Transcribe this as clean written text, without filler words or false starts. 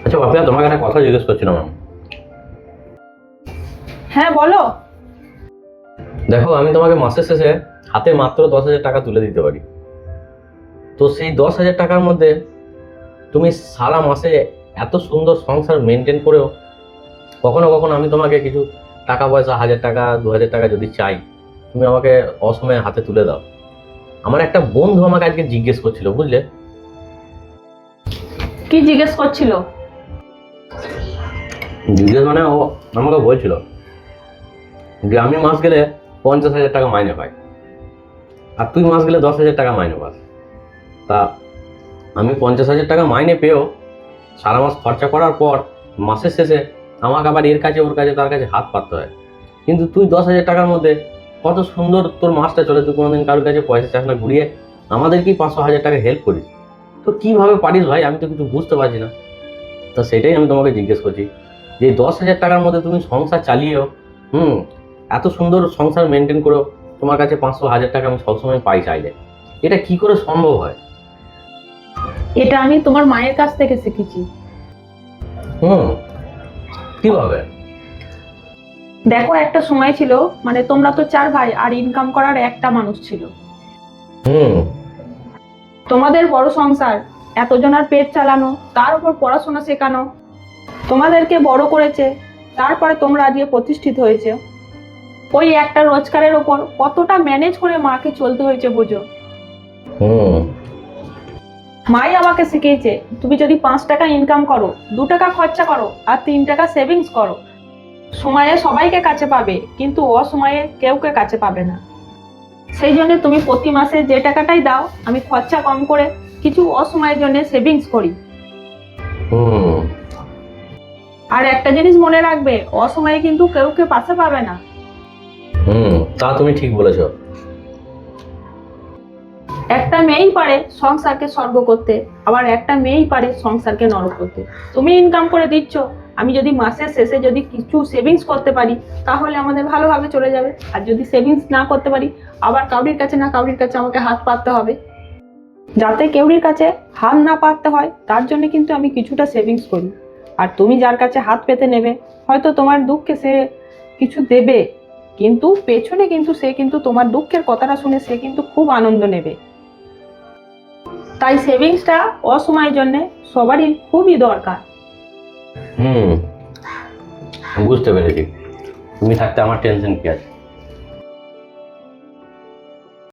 আচ্ছা বাপিয়া, তোমাকে একটা কথা জিজ্ঞেস করছিলাম আমি। হ্যাঁ বলো। দেখো, আমি তোমাকে মাসের শেষে হাতে মাত্র 10,000 টাকা তুলে দিতে পারি। তো সেই 10,000 টাকার মধ্যে তুমি সারা মাসে এত সুন্দর সংসার মেনটেন করেও কখনো কখনো আমি তোমাকে কিছু টাকা পয়সা, 1,000 টাকা 2,000 টাকা যদি চাই, তুমি আমাকে অসময়ে হাতে তুলে দাও। আমার একটা বন্ধু আমাকে আজকে জিজ্ঞেস করছিল, বুঝলে? কি জিজ্ঞেস করছিল? জিজ্ঞেস মানে ও আমাকে বলছিল যে আমি মাস গেলে 50,000 টাকা মাইনে পাই, আর তুই মাস গেলে 10,000 টাকা মাইনে পাস। তা আমি 50,000 টাকা মাইনে পেয়েও সারা মাস খরচা করার পর মাসের শেষে আমাকে আবার এর কাছে ওর কাছে তার কাছে হাত পাততে হয়। কিন্তু তুই 10,000 টাকার মধ্যে কত সুন্দর তোর মাসটা চলে, তুই কোনোদিন কারোর কাছে পয়সা চাস না, ঘুরিয়ে আমাদেরকেই 500,000 টাকা হেল্প করিস। তো কিভাবে পারিস ভাই? আমি তো কিছু বুঝতে পারছি না। তো সেটাই আমি তোমাকে জিজ্ঞেস করছি যে 10,000 টাকার মধ্যে তুমি সংসার চালিয়েও এত সুন্দর সংসার মেনটেন করেও তোমার কাছে 500,000 টাকা আমি সবসময় পাই চাইলে, এটা কি করে সম্ভব হয়? এটা আমি তোমার মায়ের কাছ থেকে শিখেছি। কিভাবে? দেখো, একটা সময় ছিল, মানে তোমরা তো 4 ভাই আর ইনকাম করার একটা মানুষ ছিল। হুম তোমাদের বড় সংসার, এতজনের পেট চালানো, তার উপর পড়াশোনা শেখানো, তোমাদেরকে বড় করেছে, তারপরে তোমরা আজকে প্রতিষ্ঠিত হয়েছে। ওই একটা রোজগারের ওপর কতটা ম্যানেজ করে মাকে চলতে হয়েছে বুঝো। হুম মাই আমাকে শিখিয়েছে, তুমি যদি 5 টাকা ইনকাম করো, 2 টাকা খরচা করো আর 3 টাকা সেভিংস করো, সময়ে সবাইকে কাছে পাবে, কিন্তু অসময়ে কেউকে কাছে পাবে না। সেই জন্য তুমি প্রতি মাসে যে টাকাটাই দাও, আমি খরচা কম করে কিছু অসময়ের জন্য সেভিংস করি। হুম আর একটা জিনিস মনে রাখবে, অসময়ে কিন্তু কেউকে পাশে পাবে না। তা তুমি ঠিক বলেছো। একটা মেয়েই পারে সংসারকে স্বর্গ করতে, আবার একটা মেয়েই পারে সংসারকে নরক করতে। তুমি ইনকাম করে দিচ্ছ, আমি যদি মাসের শেষে যদি কিছু সেভিংস করতে পারি, তাহলে আমাদের ভালোভাবে চলে যাবে। আর যদি সেভিংস না করতে পারি, আবার কাউরির কাছে না কাউরির কাছে আমাকে হাত পাততে হবে। যাতে কেউরির কাছে হাত না পাততে হয়, তার জন্য কিন্তু আমি কিছুটা সেভিংস করি। আর তুমি যার কাছে হাত পেতে নেবে, হয়তো তোমার দুঃখে সে কিছু দেবে, কিন্তু পেছনে কিন্তু সে কিন্তু তোমার দুঃখের কথাটা শুনে সে কিন্তু খুব আনন্দ নেবে। তাই সেভিংসটা অসময়ের জন্য সবারই খুবই দরকার। বুঝতে পেরেছি। তুমি থাকতে আমার টেনশন কি আছে।